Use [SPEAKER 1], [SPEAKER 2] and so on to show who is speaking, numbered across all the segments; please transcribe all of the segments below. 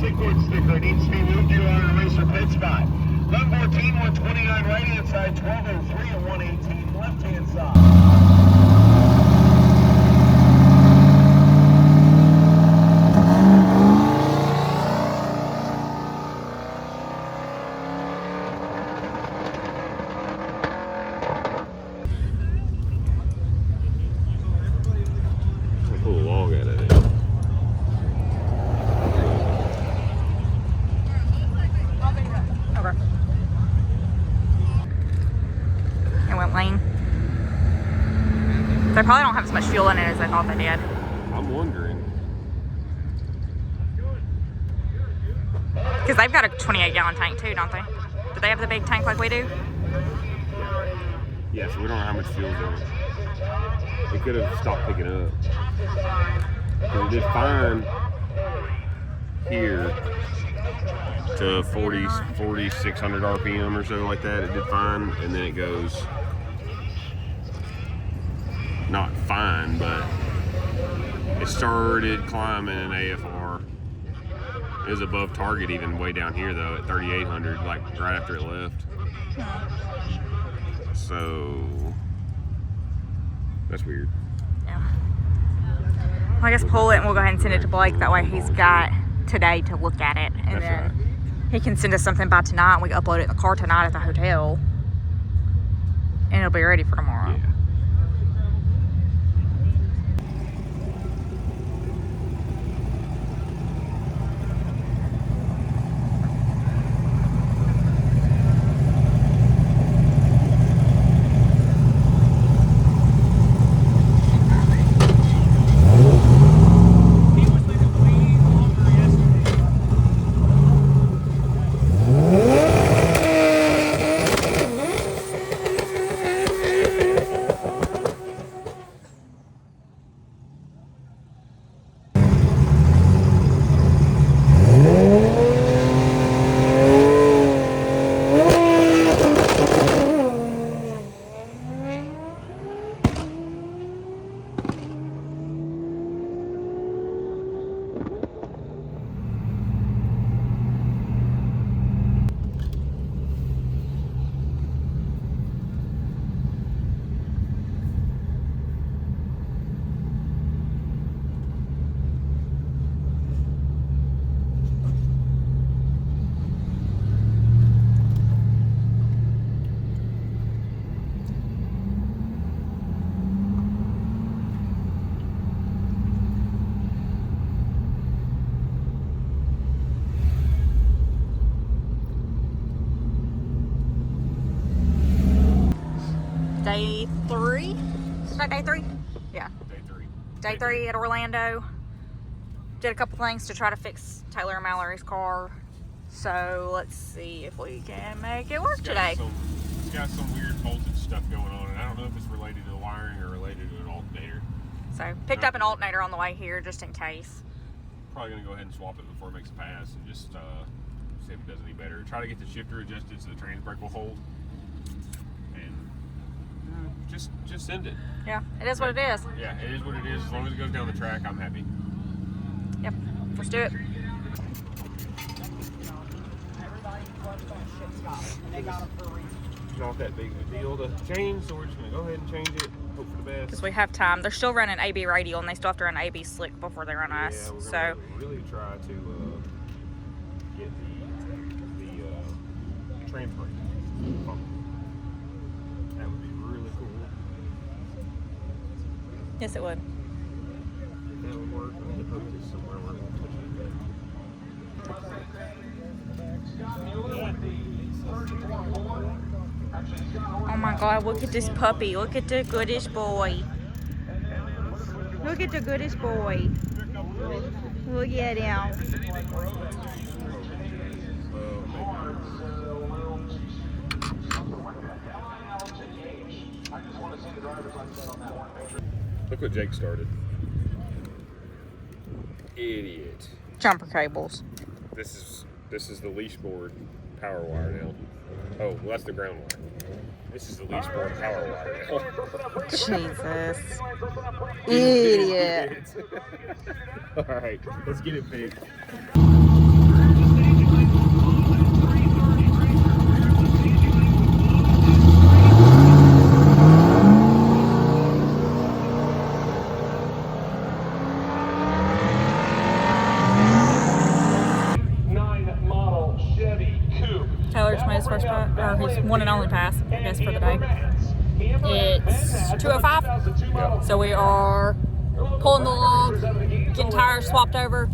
[SPEAKER 1] signal sticker needs to be moved to our racer pit spot. 114, 129 right hand side, 1203 and 118 left hand side.
[SPEAKER 2] Pull a log out of it.
[SPEAKER 3] Okay. It went lane. They probably don't have as much fuel in it as I thought they did.
[SPEAKER 2] I'm wondering.
[SPEAKER 3] Because they've got a 28-gallon tank too, don't they? Do they have the big tank like we do?
[SPEAKER 2] Yeah, so we don't know how much fuel's in it. It could have stopped picking up. It did fine here to 4,600 RPM or so like that. It did fine, and then it goes not fine, but it started climbing an AFR. It was above target even way down here though at 3,800, like right after it left. So that's weird.
[SPEAKER 3] Yeah. Well, I guess pull it and we'll go ahead and send it to Blake. That way he's got today to look at it. And
[SPEAKER 2] That's
[SPEAKER 3] then
[SPEAKER 2] right.
[SPEAKER 3] he can send us something by tonight and we can upload it in the car tonight at the hotel. And it'll be ready for tomorrow.
[SPEAKER 2] Yeah.
[SPEAKER 3] Day 3? Is that day 3? Yeah.
[SPEAKER 2] Day 3.
[SPEAKER 3] Day 3 at Orlando. Did a couple things to try to fix Taylor and Malorie's car. So let's see if we can make it work today.
[SPEAKER 2] It's got some weird voltage stuff going on, and I don't know if it's related to the wiring or related to an alternator.
[SPEAKER 3] So picked up an alternator on the way here just in case.
[SPEAKER 2] Probably gonna go ahead and swap it before it makes a pass and just see if it does any better. Try to get the shifter adjusted so the trans brake will hold, and just send it.
[SPEAKER 3] Yeah, it is what it is.
[SPEAKER 2] Yeah, it is what it is. As long as it goes down the track, I'm happy.
[SPEAKER 3] Yep, let's do it.
[SPEAKER 2] Not that big of a deal to change, so we're just gonna go ahead and change it. Hope for the best.
[SPEAKER 3] Because we have time. They're still running AB radial and they still have to run AB slick before they run us.
[SPEAKER 2] Yeah, we're
[SPEAKER 3] So
[SPEAKER 2] gonna really try to get the trans brake pumping. That would be really cool.
[SPEAKER 3] yes, it would.
[SPEAKER 2] If that would work, I'm gonna hook this somewhere where it won't touch
[SPEAKER 3] Oh my God, look at this puppy. Look at the goodish boy. Look at the goodish boy. Look at him.
[SPEAKER 2] Look what Jake started. Idiot.
[SPEAKER 3] Jumper cables.
[SPEAKER 2] This is the leash board power wire now. Oh, well, that's the ground wire. This is the leash board power wire now.
[SPEAKER 3] Jesus. Idiot.
[SPEAKER 2] All right, let's get it fixed.
[SPEAKER 3] first pass, or his one and only pass, I guess, for the day. It's 2:05, so we are pulling the log, getting tires swapped over.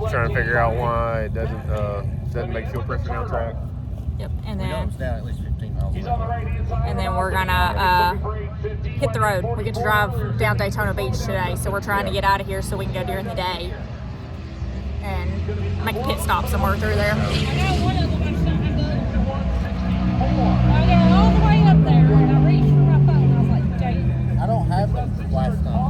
[SPEAKER 2] Trying to figure out why it doesn't make fuel pressure down track.
[SPEAKER 3] Yep, and
[SPEAKER 4] We know
[SPEAKER 3] then
[SPEAKER 4] it's down at least 15 miles an hour.
[SPEAKER 3] and then we're gonna hit the road. We get to drive down Daytona Beach today, so we're trying to get out of here so we can go during the day and make a pit stop somewhere through there.
[SPEAKER 5] I got one of them. I got all the way up there, and I reached for my phone. I was like, dang.
[SPEAKER 4] I don't have them last time.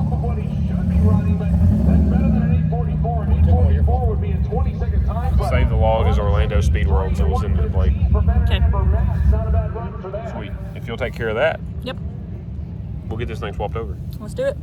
[SPEAKER 2] Save the log as Orlando Speed World, so we'll send it to Blake.
[SPEAKER 3] Okay.
[SPEAKER 2] Sweet. If you'll take care of that,
[SPEAKER 3] Yep.
[SPEAKER 2] we'll get this thing swapped over.
[SPEAKER 3] Let's do it.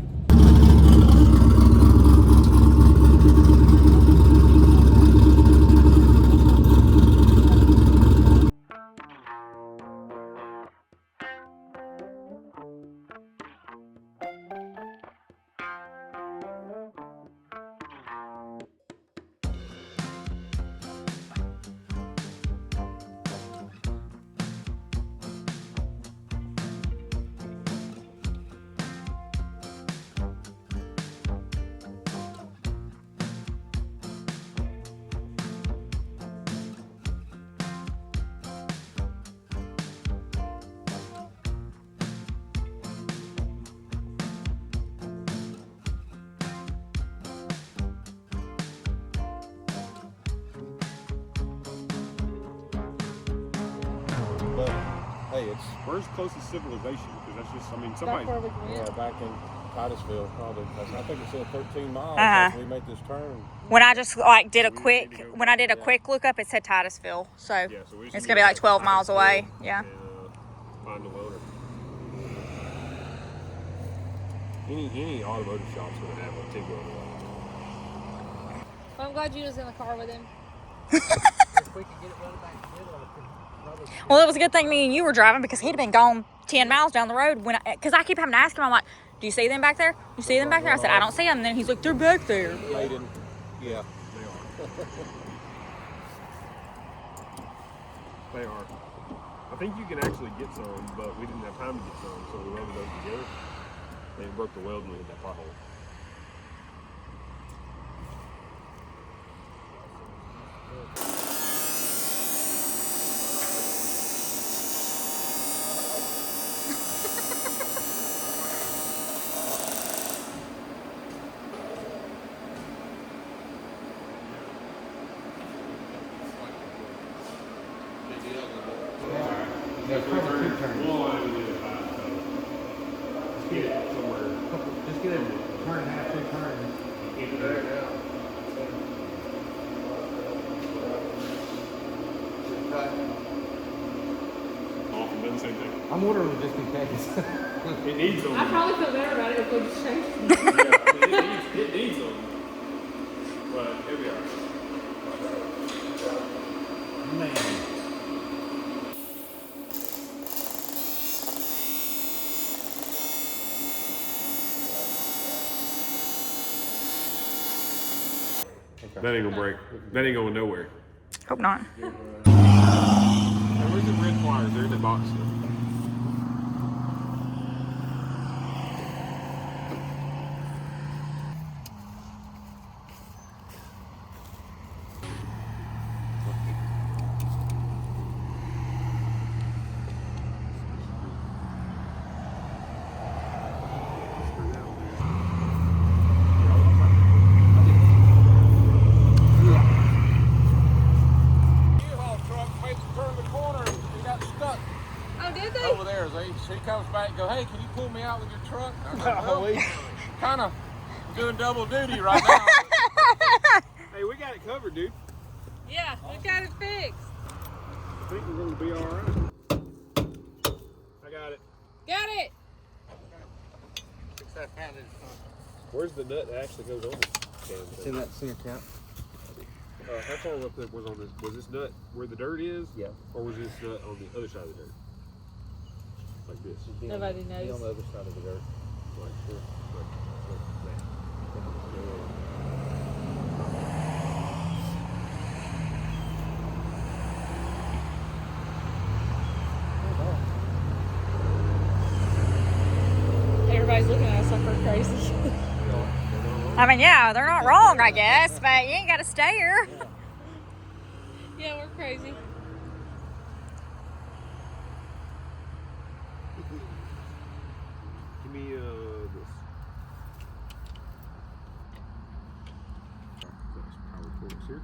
[SPEAKER 4] But hey, it's
[SPEAKER 2] Where's closest civilization? Because that's just, I mean,
[SPEAKER 5] That's
[SPEAKER 2] somebody.
[SPEAKER 5] where we went.
[SPEAKER 4] back in Titusville, probably. I think it said 13 miles
[SPEAKER 3] Uh-huh.
[SPEAKER 4] after we make this turn.
[SPEAKER 3] When I just like did a
[SPEAKER 2] We
[SPEAKER 3] quick,
[SPEAKER 2] need to go
[SPEAKER 3] when I did a
[SPEAKER 4] back.
[SPEAKER 3] quick look up, it said Titusville, so
[SPEAKER 2] Yeah, so we just
[SPEAKER 3] it's
[SPEAKER 2] need
[SPEAKER 3] gonna be
[SPEAKER 2] to
[SPEAKER 3] like
[SPEAKER 2] go
[SPEAKER 3] 12
[SPEAKER 2] to
[SPEAKER 3] miles away.
[SPEAKER 2] Titusville
[SPEAKER 3] Yeah.
[SPEAKER 2] And, find a loader. Any automotive shop's gonna have a Tiggo on the line.
[SPEAKER 5] I'm glad you was in the car with him.
[SPEAKER 4] If we could get it running back to middle, I could probably.
[SPEAKER 3] Well, it was a good thing me and you were driving because he'd have been gone 10 miles down the road when, because I keep having to ask him. I'm like, "Do you see them back there? You see them back there?" I said, "I don't see them." And then he's like, "They're back there."
[SPEAKER 4] Maiden. Yeah.
[SPEAKER 2] They are. They are. I think you can actually get some, but we didn't have time to get some, so we welded those together. They broke the weld and we hit that pothole.
[SPEAKER 4] There's probably two turns.
[SPEAKER 2] Get it somewhere.
[SPEAKER 4] Just get it turn and a half, 2 turns.
[SPEAKER 2] Keep it there. Often doesn't say thing.
[SPEAKER 4] I'm ordering just in case.
[SPEAKER 2] It needs them.
[SPEAKER 5] I probably feel better about it if we just changed it.
[SPEAKER 2] Yeah, I mean, it needs them. But here we are.
[SPEAKER 4] Man.
[SPEAKER 2] That ain't gonna break. That ain't going nowhere.
[SPEAKER 3] Hope not.
[SPEAKER 2] Hey, where's the red pliers? They're in the box.
[SPEAKER 5] Oh, did they?
[SPEAKER 4] Over there, she comes back and goes, "Hey, can you pull me out with your truck?" I'm like, "Well, kind of doing double duty right now."
[SPEAKER 2] Hey, we got it covered, dude.
[SPEAKER 5] Yeah, we got it fixed.
[SPEAKER 2] I think we're gonna be all right. I got it.
[SPEAKER 5] Got it.
[SPEAKER 2] Where's the nut that actually goes on this?
[SPEAKER 4] It's in that center count.
[SPEAKER 2] How far up there was on this? Was this nut where the dirt is?
[SPEAKER 4] Yeah.
[SPEAKER 2] Or was this nut on the other side of the dirt? Like this?
[SPEAKER 5] Nobody
[SPEAKER 4] Be
[SPEAKER 5] knows.
[SPEAKER 4] on the other side of the dirt.
[SPEAKER 2] Like this? Like that?
[SPEAKER 3] I mean, yeah, they're not wrong, I guess, but you ain't got to stare.
[SPEAKER 5] Yeah, we're crazy.
[SPEAKER 2] Give me this. Power tools here.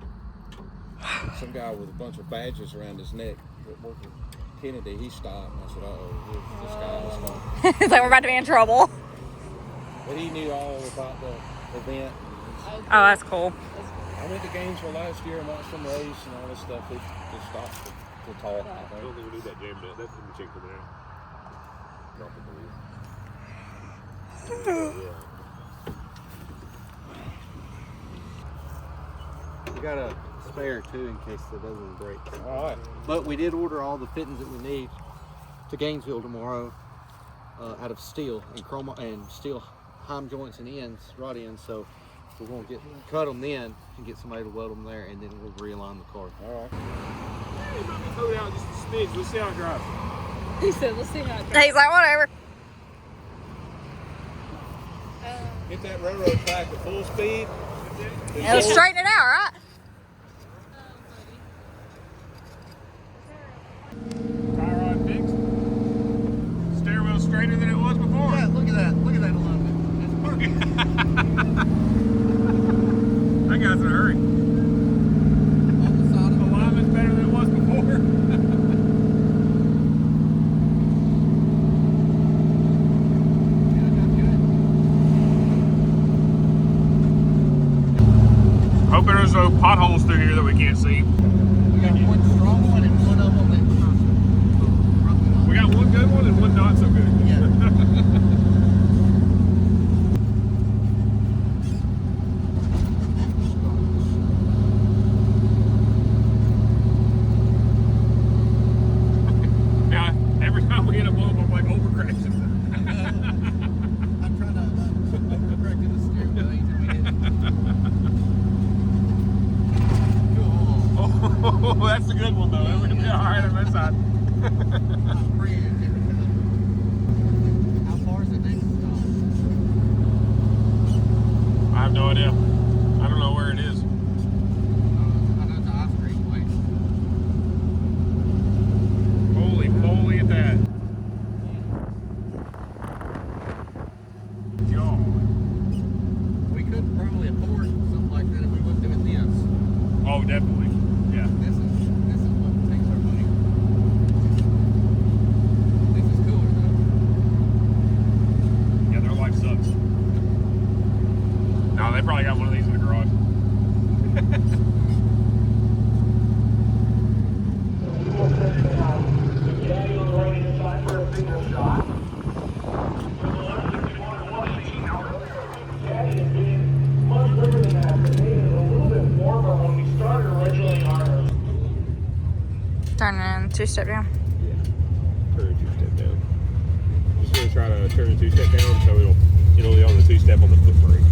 [SPEAKER 4] Some guy with a bunch of badges around his neck that worked with Kennedy, he stopped. And I said, uh-oh, this guy was going.
[SPEAKER 3] It's like we're about to be in trouble.
[SPEAKER 4] But he knew all about the event.
[SPEAKER 3] Oh, that's cool.
[SPEAKER 4] I went to Gainesville last year and watched them race and all this stuff. He just stopped to talk.
[SPEAKER 2] I don't think we need that jammed up. That's in the chick coming out. Drop it, please.
[SPEAKER 6] We got a spare too in case it doesn't break.
[SPEAKER 4] All right.
[SPEAKER 6] But we did order all the fittings that we need to Gainesville tomorrow out of steel and chroma and steel heim joints and ends, rod ends. So we're going to cut them then and get somebody to weld them there, and then we'll realign the car.
[SPEAKER 4] All right.
[SPEAKER 2] Hey, let me throw it out just a smidge. Let's see how it drives.
[SPEAKER 5] He said, let's see how it goes.
[SPEAKER 3] He's like, whatever.
[SPEAKER 4] Hit that railroad track at full speed.
[SPEAKER 3] It'll straighten it out, right?
[SPEAKER 2] Tie rod fixed. Steering wheel straighter than it was before.
[SPEAKER 6] Yeah, look at that. Look at that alignment. It's perfect.
[SPEAKER 2] That guy's in a hurry.
[SPEAKER 6] On the side of the
[SPEAKER 2] Alignment's better than it was before. Hoping there's no potholes through here that we can't see.
[SPEAKER 6] We got one strong one and one of them that's
[SPEAKER 2] We got one good one and one not so good. Now, every time we hit a bump, I'm like overcorrecting.
[SPEAKER 6] I'm trying to overcorrect the steering wheel anytime we hit.
[SPEAKER 2] Oh, that's a good one though. We're gonna be all right on that side.
[SPEAKER 6] How far is the next stop?
[SPEAKER 2] I have no idea. I don't know where it is.
[SPEAKER 6] I know it's an ice cream place.
[SPEAKER 2] Holy moly at that. God.
[SPEAKER 6] We could probably afford something like that if we wasn't doing this.
[SPEAKER 2] Oh, definitely. Yeah.
[SPEAKER 6] This is what takes our money. This is cooler though.
[SPEAKER 2] Yeah, their life sucks. No, they probably got one of these in the garage.
[SPEAKER 1] Caddy on the right hand side for a single shot. Caddy is being much bigger than that. It made it a little bit warmer when we started originally on our
[SPEAKER 3] Turning in two-step down.
[SPEAKER 2] Turn two-step down. Just gonna try to turn the two-step down so it'll be on the two-step on the foot brake.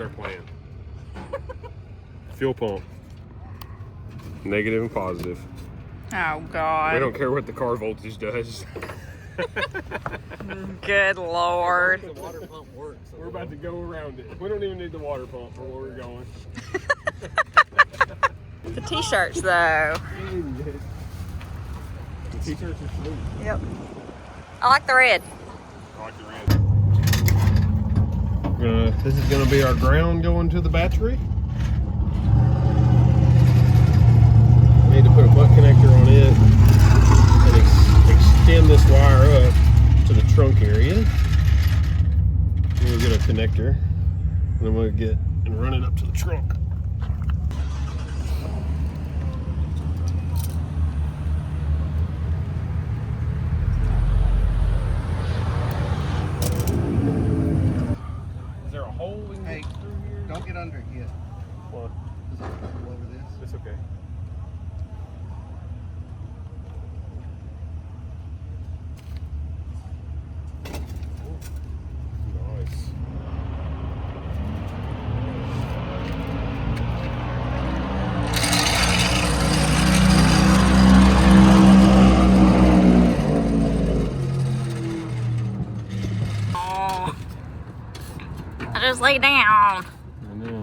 [SPEAKER 2] our plan. Fuel pump. Negative and positive.
[SPEAKER 3] Oh, God.
[SPEAKER 2] We don't care what the car voltage does.
[SPEAKER 3] Good Lord.
[SPEAKER 6] The water pump works. So
[SPEAKER 2] We're about to go around it. We don't even need the water pump for where we're going.
[SPEAKER 3] The t-shirts, though.
[SPEAKER 2] The t-shirts are sweet.
[SPEAKER 3] Yep. I like the red.
[SPEAKER 2] I like the red. This is going to be our ground going to the battery. We need to put a butt connector on it and extend this wire up to the trunk area. Then we'll get a connector, and then we'll get and run it up to the trunk. Is there a hole we can
[SPEAKER 6] Hey,
[SPEAKER 2] get through here?
[SPEAKER 6] don't get under it yet.
[SPEAKER 2] What?
[SPEAKER 6] Is that all over this?
[SPEAKER 2] It's okay. Nice.
[SPEAKER 3] Oh. I just lay down.
[SPEAKER 2] I know.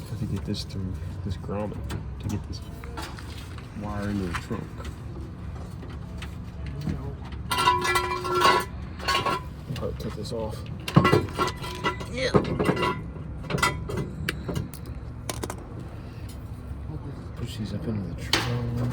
[SPEAKER 2] Have to get this through this grommet to get this wire into the trunk. I'll take this off. Push these up into the trunk.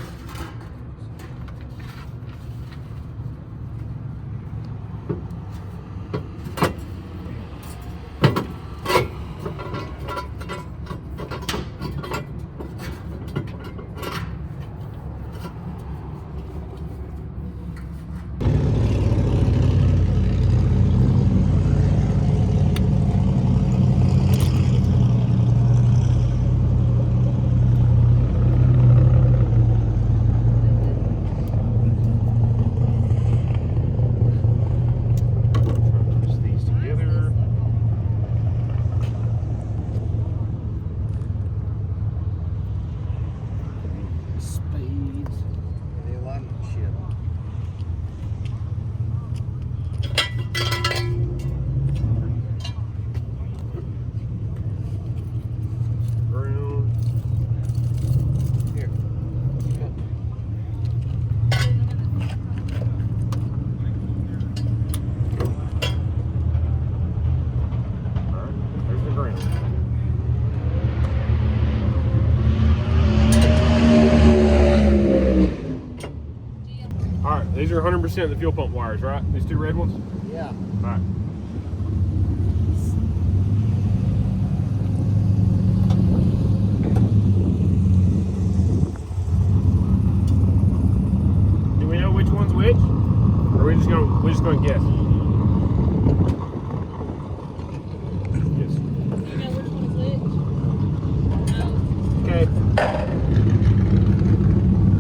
[SPEAKER 2] These are 100% the fuel pump wires, right? These two red ones?
[SPEAKER 6] Yeah.
[SPEAKER 2] All right. Do we know which one's which? Or are we just gonna guess? Yes.
[SPEAKER 5] You know which one is which? No.
[SPEAKER 2] Okay.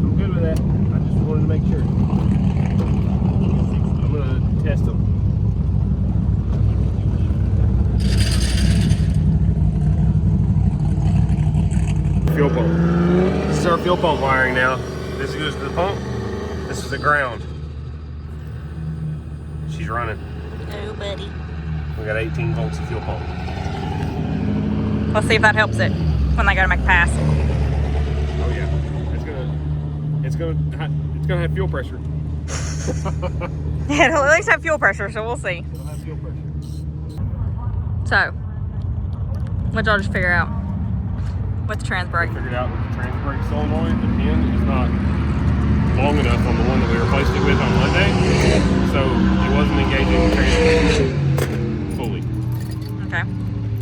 [SPEAKER 2] I'm good with that. I just wanted to make sure. I'm gonna test them. Fuel pump. This is our fuel pump wiring now. This goes to the pump. This is the ground. She's running.
[SPEAKER 3] Oh, buddy.
[SPEAKER 2] We got 18 volts of fuel pump.
[SPEAKER 3] Let's see if that helps it when they go to make a pass.
[SPEAKER 2] Oh yeah, it's gonna have fuel pressure.
[SPEAKER 3] Yeah, it'll at least have fuel pressure, so we'll see.
[SPEAKER 2] It'll have fuel pressure.
[SPEAKER 3] So, what y'all just figure out with the trans brake?
[SPEAKER 2] Figured out that the trans brake solenoid, the pin is not long enough on the one that we replaced it with on Monday, so it wasn't engaging the trans fully.
[SPEAKER 3] Okay.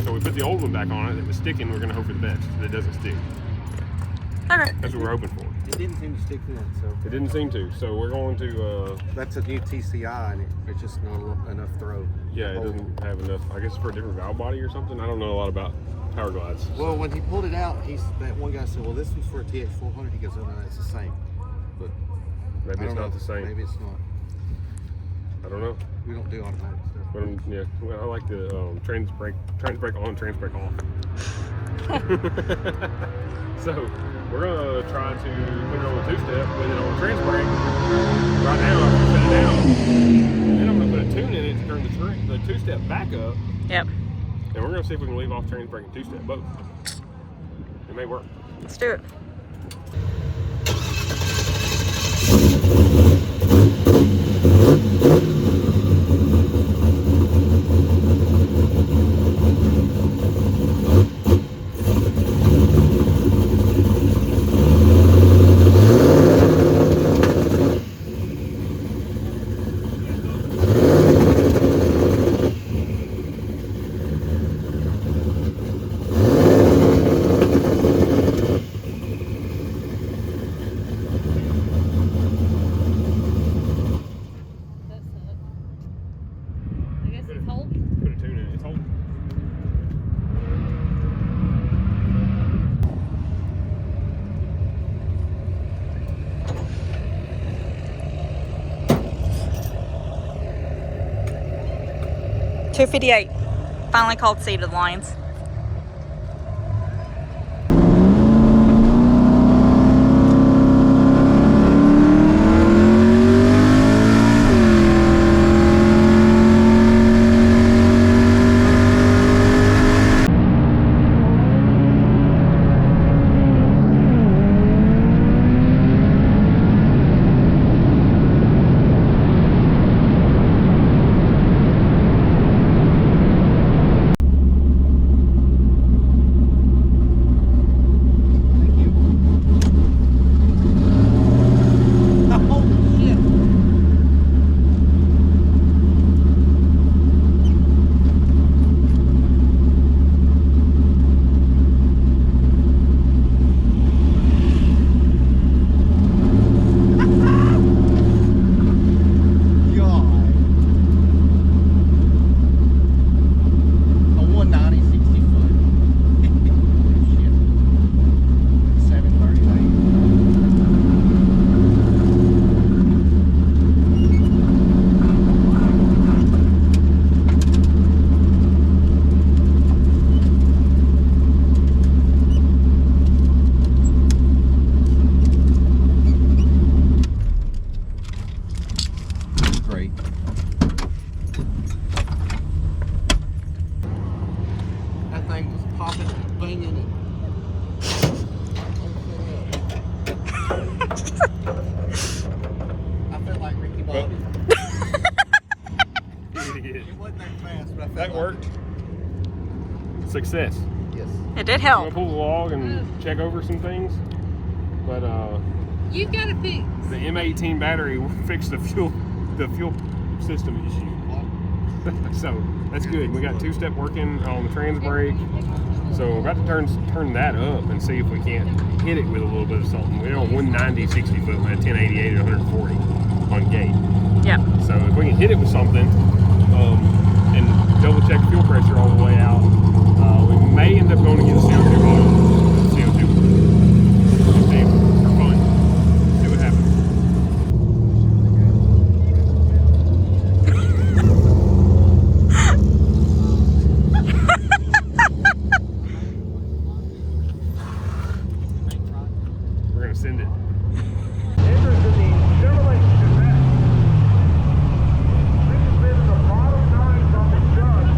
[SPEAKER 2] So we put the old one back on it. If it's sticking, we're gonna hope for the best that it doesn't stick.
[SPEAKER 3] Okay.
[SPEAKER 2] That's what we're hoping for.
[SPEAKER 6] It didn't seem to stick in, so
[SPEAKER 2] It didn't seem to, so we're going to.
[SPEAKER 6] that's a new TCI, and it's just not enough throw.
[SPEAKER 2] Yeah, it doesn't have enough. I guess for a different valve body or something. I don't know a lot about power glides.
[SPEAKER 6] Well, when he pulled it out, that one guy said, "Well, this one's for a TX400." He goes, "Oh no, it's the same." But
[SPEAKER 2] Maybe
[SPEAKER 6] I
[SPEAKER 2] it's
[SPEAKER 6] don't
[SPEAKER 2] not
[SPEAKER 6] know.
[SPEAKER 2] the same.
[SPEAKER 6] Maybe it's not.
[SPEAKER 2] I don't know.
[SPEAKER 6] We don't do automatic stuff.
[SPEAKER 2] But yeah, well, I like the trans brake on, trans brake off. So we're gonna try to put it on a two-step with it on a trans brake. Right now, I'm gonna set it down, and then I'm gonna put a tune in it to turn the two-step back up.
[SPEAKER 3] Yep.
[SPEAKER 2] And we're gonna see if we can leave off trans brake and two-step both. It may work.
[SPEAKER 3] Let's do it.
[SPEAKER 5] It's holding.
[SPEAKER 2] Put a tune in it. It's holding.
[SPEAKER 3] $2.58. Finally called seated lines.
[SPEAKER 2] That worked. Success.
[SPEAKER 6] Yes.
[SPEAKER 3] It did
[SPEAKER 2] I'm
[SPEAKER 3] help.
[SPEAKER 2] gonna pull the log and check over some things, but
[SPEAKER 5] You've got to fix.
[SPEAKER 2] the M18 battery will fix the fuel system issue. So that's good. We got two-step working on the trans brake. So we're about to turn that up and see if we can't hit it with a little bit of something. We're on 190 60 foot at 1088 at 140 on gate.
[SPEAKER 3] Yeah.
[SPEAKER 2] So if we can hit it with something and double check fuel pressure all the way out, we may end up going to get a CO2 bottle. CO2 for fun. See what happens. We're gonna send it.
[SPEAKER 1] Interest in the Chevrolet Chevette. This has been the bottom nine from the judge.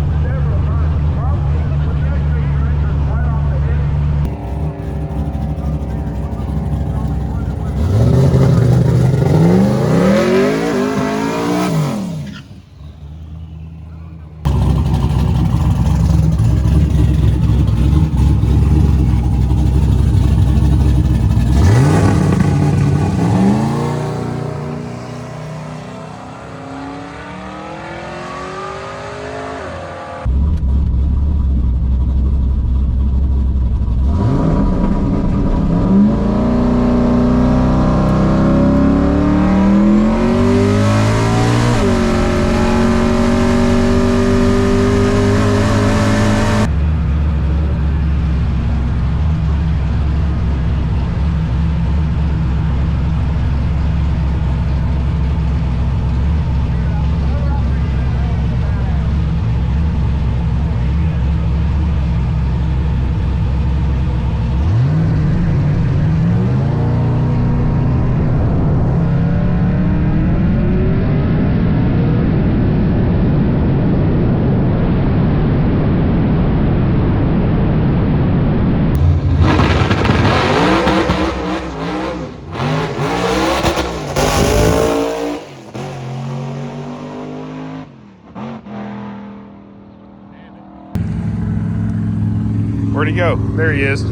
[SPEAKER 2] Where'd he go? There he is.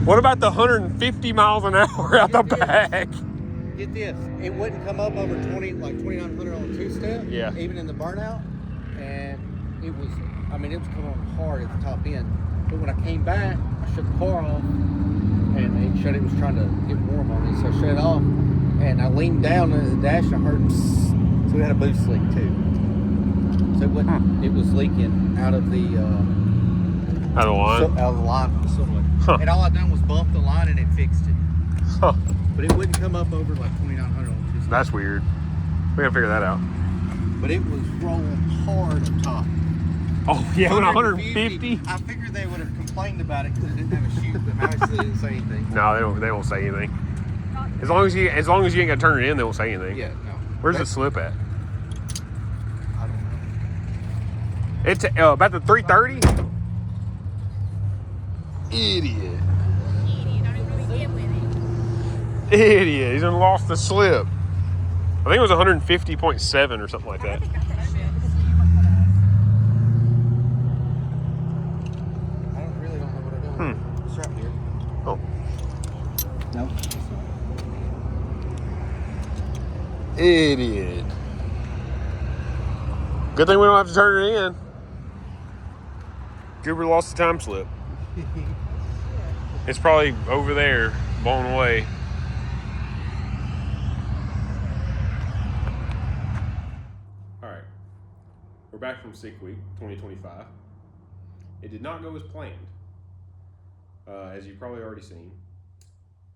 [SPEAKER 2] What about the 150 miles an hour out the back?
[SPEAKER 6] Get this, it wouldn't come up over 2,900 on a two-step,
[SPEAKER 2] Yeah.
[SPEAKER 6] even in the burnout, and it was coming on hard at the top end. But when I came back, I shut the car off, and it was trying to get warm on me, so I shut it off, and I leaned down into the dash, and I heard psst, so it had a boost leak too. So it was leaking out of the
[SPEAKER 2] Out of the line?
[SPEAKER 6] out of the line from the cylinder.
[SPEAKER 2] Huh.
[SPEAKER 6] And all I done was bump the line, and it fixed it.
[SPEAKER 2] Huh.
[SPEAKER 6] But it wouldn't come up over like 2,900 on two-step.
[SPEAKER 2] That's weird. We gotta figure that out.
[SPEAKER 6] But it was rolling hard up top.
[SPEAKER 2] Oh, yeah, when 150?
[SPEAKER 6] I figured they would have complained about it because it didn't have a chute, but obviously they didn't say anything.
[SPEAKER 2] No, they won't say anything. As long as you ain't gotta turn it in, they won't say anything.
[SPEAKER 6] Yeah, no.
[SPEAKER 2] Where's the slip at?
[SPEAKER 6] I don't know.
[SPEAKER 2] It's about the 330. Idiot. Idiot. He's done lost the slip. I think it was 150.7 or something like that.
[SPEAKER 6] I really don't know what I'm doing. It's right here.
[SPEAKER 2] Oh.
[SPEAKER 6] No.
[SPEAKER 2] Idiot. Good thing we don't have to turn it in. Goober lost the time slip. It's probably over there, blown away. All right, we're back from Sick Week 2025. It did not go as planned. As you've probably already seen,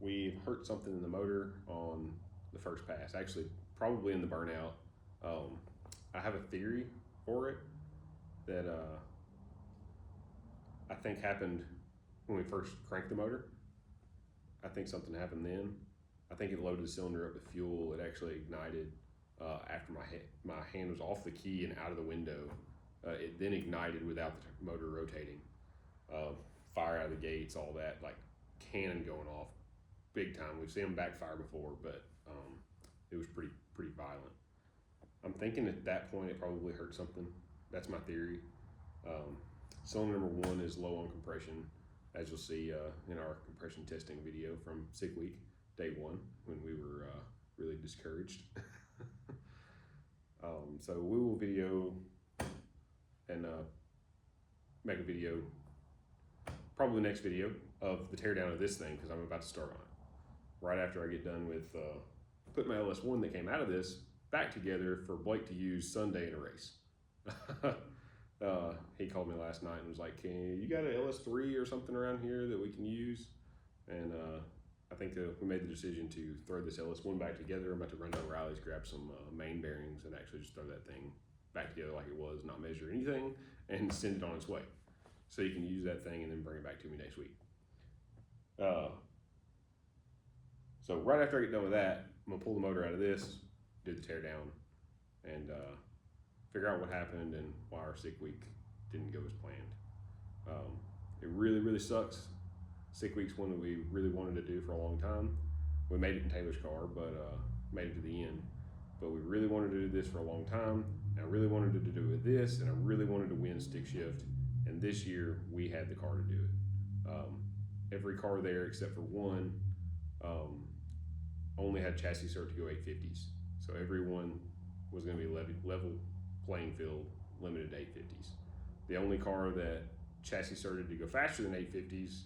[SPEAKER 2] we've hurt something in the motor on the first pass. Actually, probably in the burnout. I have a theory for it that I think happened when we first cranked the motor. I think something happened then. I think it loaded the cylinder up with fuel. It actually ignited after my hand was off the key and out of the window. It then ignited without the motor rotating. Fire out of the gates, all that, like cannon going off, big time. We've seen them backfire before, but it was pretty violent. I'm thinking at that point it probably hurt something. That's my theory. Cylinder number 1 is low on compression, as you'll see in our compression testing video from Sick Week, day 1, when we were really discouraged. So we will video and make a video, probably the next video, of the teardown of this thing, because I'm about to start on it. Right after I get done with putting my LS1 that came out of this back together for Blake to use Sunday in a race. He called me last night and was like, you got an LS3 or something around here that we can use? And I think we made the decision to throw this LS1 back together. I'm about to run down Riley's, grab some main bearings, and actually just throw that thing back together like it was, not measure anything, and send it on its way. So you can use that thing and then bring it back to me next week. So right after I get done with that, I'm gonna pull the motor out of this, do the tear down, and figure out what happened and why our Sick Week didn't go as planned. It really sucks. Sick Week's one that we really wanted to do for a long time. We made it in Taylor's car, but made it to the end. But we really wanted to do this for a long time, and I really wanted to do it with this, and I really wanted to win stick shift. And this year we had the car to do it. Every car there except for one only had chassis cert to go 850s. So everyone was going to be level playing field, limited to 850s. The only car that chassis certed to go faster than 850s,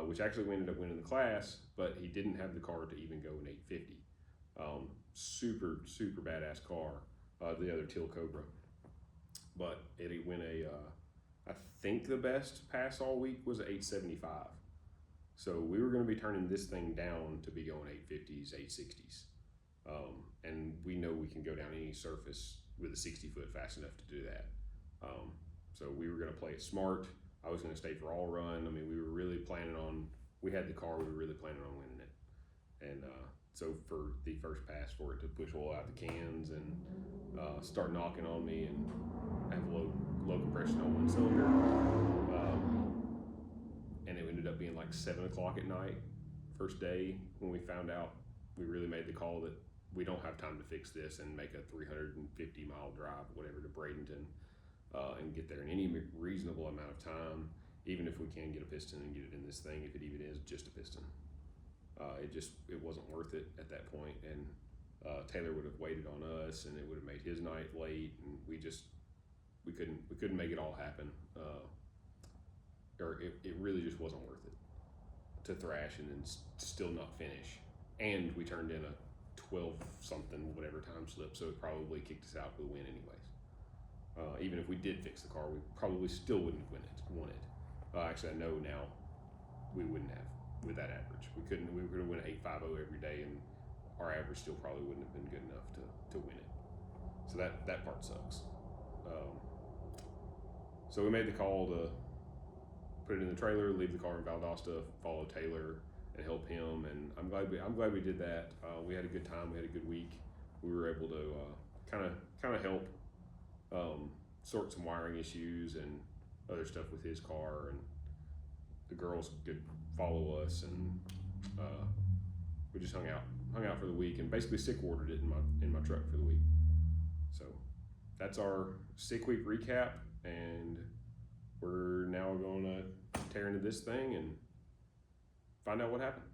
[SPEAKER 2] which actually we ended up winning the class, but he didn't have the car to even go an 850. Super badass car, the other Teal Cobra. But it went I think the best pass all week was 875. So we were going to be turning this thing down to be going 850s, 860s. And we know we can go down any surface with a 60-foot fast enough to do that. So we were going to play it smart. I was going to stay for all run. I mean, we were really planning on, we had the car, we were really planning on winning it. And so for the first pass, for it to push oil out the cans and start knocking on me and have low compression on one cylinder. And it ended up being like 7 o'clock at night, first day, when we found out we really made the call that we don't have time to fix this and make a 350-mile drive, whatever, to Bradenton and get there in any reasonable amount of time. even if we can get a piston and get it in this thing, if it even is just a piston. It wasn't worth it at that point, and Taylor would have waited on us, and it would have made his night late, and we couldn't make it all happen, or it really just wasn't worth it to thrash and then still not finish. And we turned in a 12 something whatever time slip, so it probably kicked us out with a win anyways. Even if we did fix the car, we probably still wouldn't have won it. Actually, I know now we wouldn't have with that average. We were going to win 850 every day, and our average still probably wouldn't have been good enough to win it. So that part sucks. So we made the call to put it in the trailer, leave the car in Valdosta, follow Taylor, and help him. And I'm glad we did that. We had a good time. We had a good week. We were able to kind of help sort some wiring issues and other stuff with his car, and the girls could follow us, and we just hung out for the week, and basically sick ordered it in my truck for the week. So that's our sick week recap, and we're now going to tear into this thing and find out what happened.